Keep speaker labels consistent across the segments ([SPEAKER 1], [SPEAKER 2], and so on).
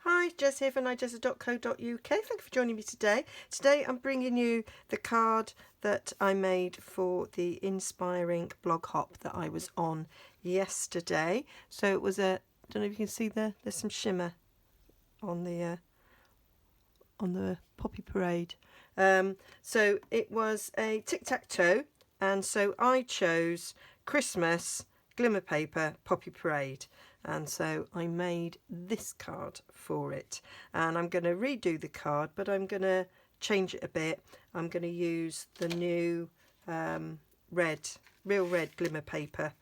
[SPEAKER 1] Hi, Jess here from Nigezza.co.uk. Thank you for joining me today. Today I'm bringing you the card that I made for the InspireINK blog hop that I was on yesterday. So it was I don't know if you can see there's some shimmer on the poppy parade. So it was a tic-tac-toe, and so I chose Christmas, glimmer paper, poppy parade. And so I made this card for it, and I'm going to redo the card, but I'm going to change it a bit. I'm going to use the new real red glimmer paper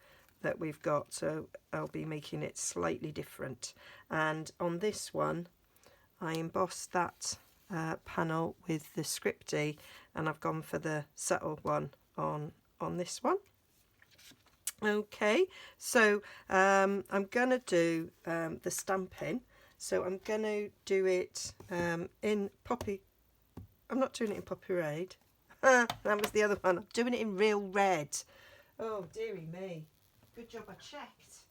[SPEAKER 1] that we've got, so I'll be making it slightly different. And on this one I embossed that panel with the scripty, and I've gone for the subtle one on this one. Okay, so I'm going to do the stamping. So I'm going to do it in poppy. I'm not doing it in poppy parade. That was the other one. I'm doing it in real red. Oh, dearie me. Good job I checked.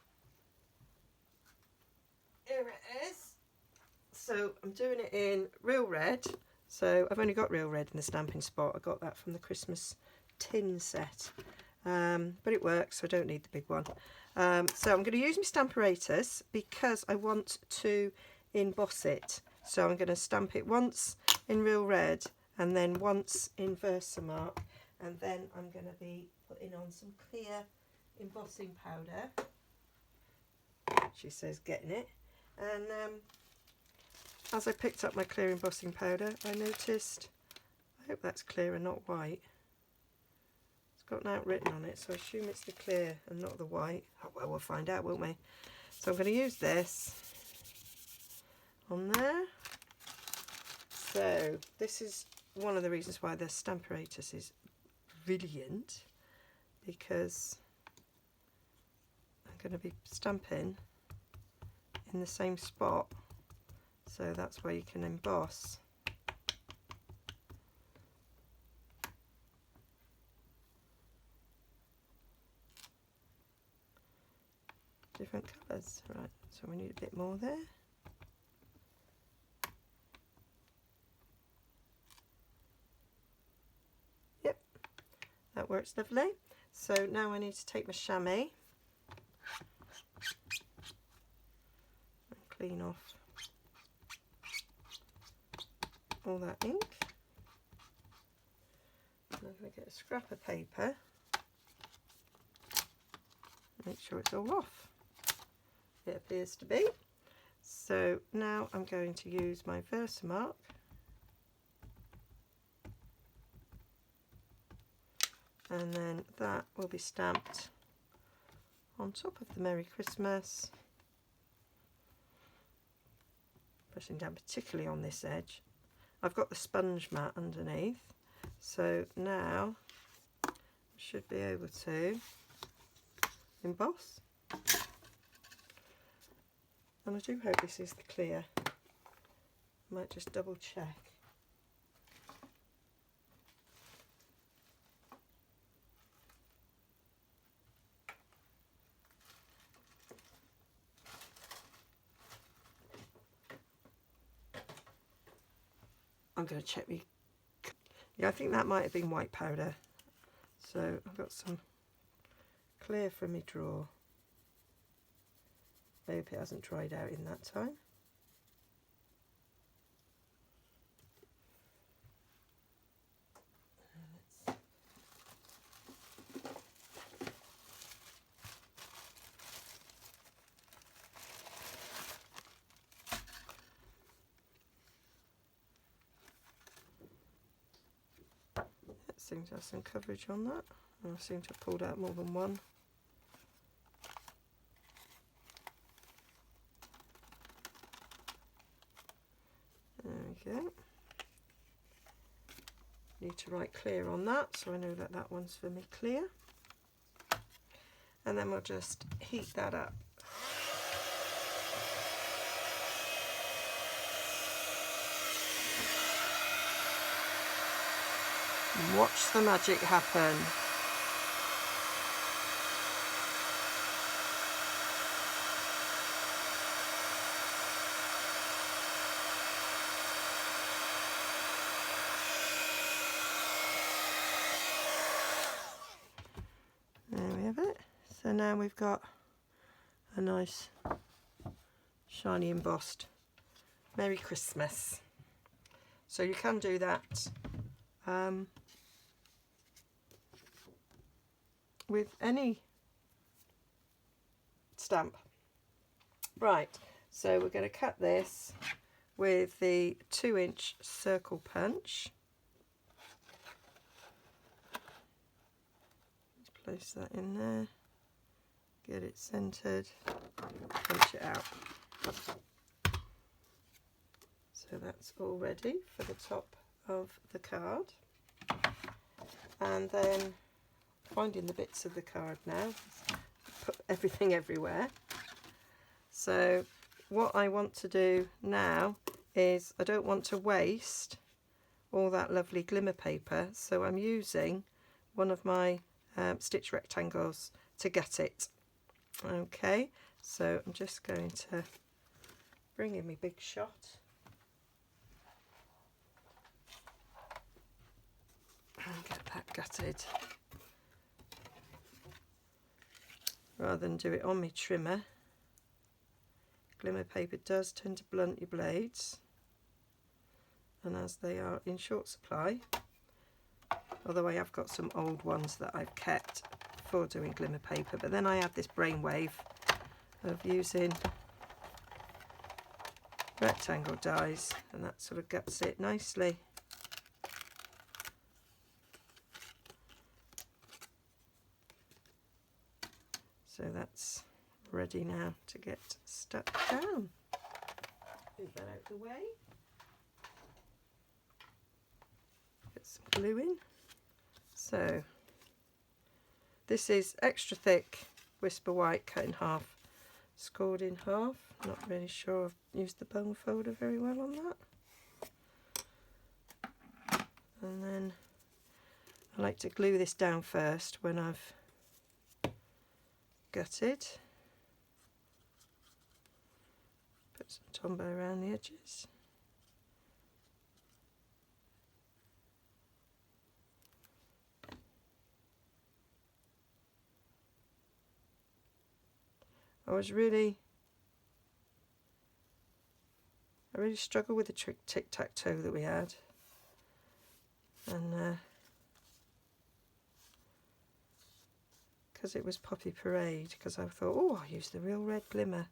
[SPEAKER 1] Here it is. So I'm doing it in real red. So I've only got real red in the stamping spot. I got that from the Christmas tin set. But it works, so I don't need the big one. So I'm going to use my Stamparatus because I want to emboss it. So I'm going to stamp it once in real red and then once in Versamark, and then I'm going to be putting on some clear embossing powder. She says getting it. And as I picked up my clear embossing powder, I noticed, I hope that's clear and not white. Got an written on it, so I assume it's the clear and not the white. Oh, well, we'll find out, won't we? So I'm going to use this on there. So this is one of the reasons why the Stamparatus is brilliant, because I'm going to be stamping in the same spot, so that's where you can emboss. Different colours, right, so we need a bit more there. Yep, that works lovely. So now I need to take my chamois and clean off all that ink. I'm going to get a scrap of paper, make sure it's all off. It appears to be. So now I'm going to use my Versamark and then that will be stamped on top of the Merry Christmas, pressing down particularly on this edge. I've got the sponge mat underneath, so now I should be able to emboss. And I do hope this is the clear. I might just double check. I'm going to check me. Yeah, I think that might have been white powder. So I've got some clear from my drawer. I hope it hasn't dried out in that time. That seems to have some coverage on that. I seem to have pulled out more than one. There we go. Need to write clear on that, so I know that that one's for me clear. And then we'll just heat that up. And watch the magic happen. So now we've got a nice shiny embossed Merry Christmas. So you can do that with any stamp. Right, so we're going to cut this with the 2-inch circle punch. Let's place that in there, get it centered, punch it out. So that's all ready for the top of the card. And then finding the bits of the card now, put everything everywhere. So what I want to do now is I don't want to waste all that lovely glimmer paper, so I'm using one of my stitch rectangles to gut it. Okay, so I'm just going to bring in my big shot. And get that gutted. Rather than do it on my trimmer. Glimmer paper does tend to blunt your blades, and as they are in short supply, although I have got some old ones that I've kept for doing glimmer paper, but then I have this brainwave of using rectangle dies, and that sort of guts it nicely. So that's ready now to get stuck down. Move that out of the way. Get some glue in. So this is extra thick Whisper White cut in half, scored in half. Not really sure I've used the bone folder very well on that. And then I like to glue this down first when I've gutted. Put some Tombow around the edges. I really struggled with the tic-tac-toe that we had, and because it was Poppy Parade, because I thought, oh, I'll use the real red glimmer,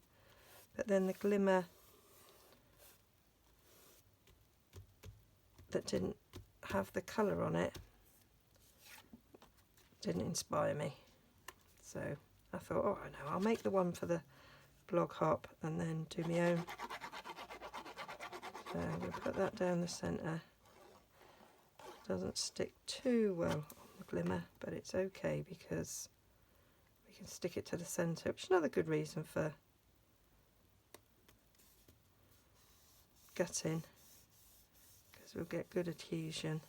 [SPEAKER 1] but then the glimmer that didn't have the colour on it didn't inspire me. So I thought, oh, I know, I'll make the one for the blog hop and then do my own. So I'm going to put that down the centre. Doesn't stick too well on the glimmer, but it's okay because we can stick it to the centre, which is another good reason for gutting, because we'll get good adhesion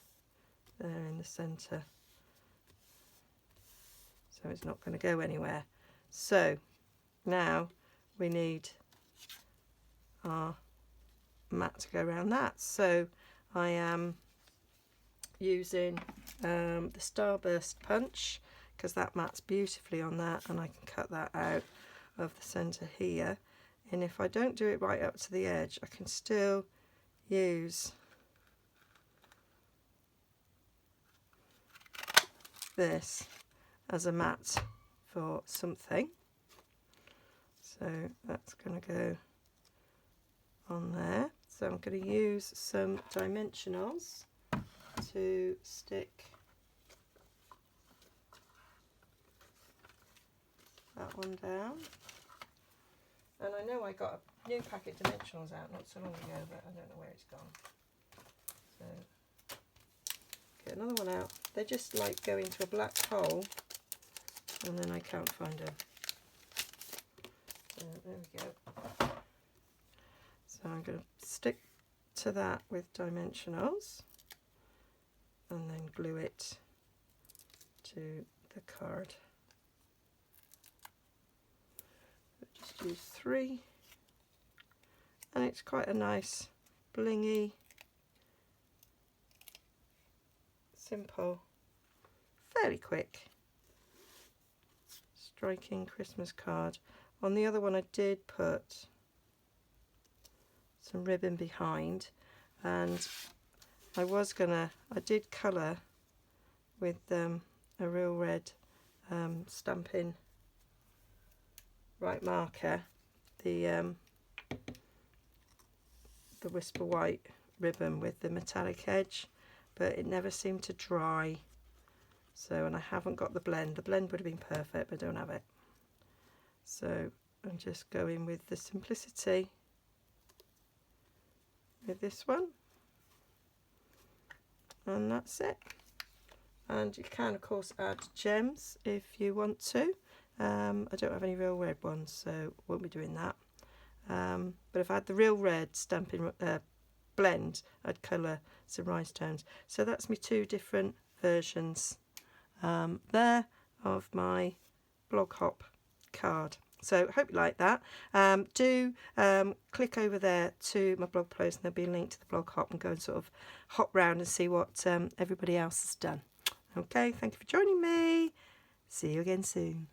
[SPEAKER 1] there in the centre. So it's not going to go anywhere. So now we need our mat to go around that. So I am using the Starburst punch, because that mats beautifully on that, and I can cut that out of the centre here. And if I don't do it right up to the edge, I can still use this as a mat for something. So that's going to go on there. So I'm going to use some dimensionals to stick that one down. And I know I got a new packet dimensionals out not so long ago, but I don't know where it's gone. So get another one out. They just like go into a black hole, and then I can't find them. So there we go. So I'm going to stick to that with dimensionals and then glue it to the card. Just use 3, and it's quite a nice blingy, simple, fairly quick striking Christmas card. On the other one I did put some ribbon behind, and I did colour with a real red Stampin' Right marker the Whisper White ribbon with the metallic edge, but it never seemed to dry. So, and I haven't got the blend. The blend would have been perfect, but I don't have it. So I'm just going with the simplicity with this one, and that's it. And you can of course add gems if you want to. I don't have any real red ones, so won't be doing that. But if I had the real red Stampin' blend, I'd colour some rhinestones. So that's my two different versions there of my blog hop card. So I hope you like that. Do click over there to my blog post, and there'll be a link to the blog hop, and go and sort of hop round and see what everybody else has done. Okay, thank you for joining me. See you again soon.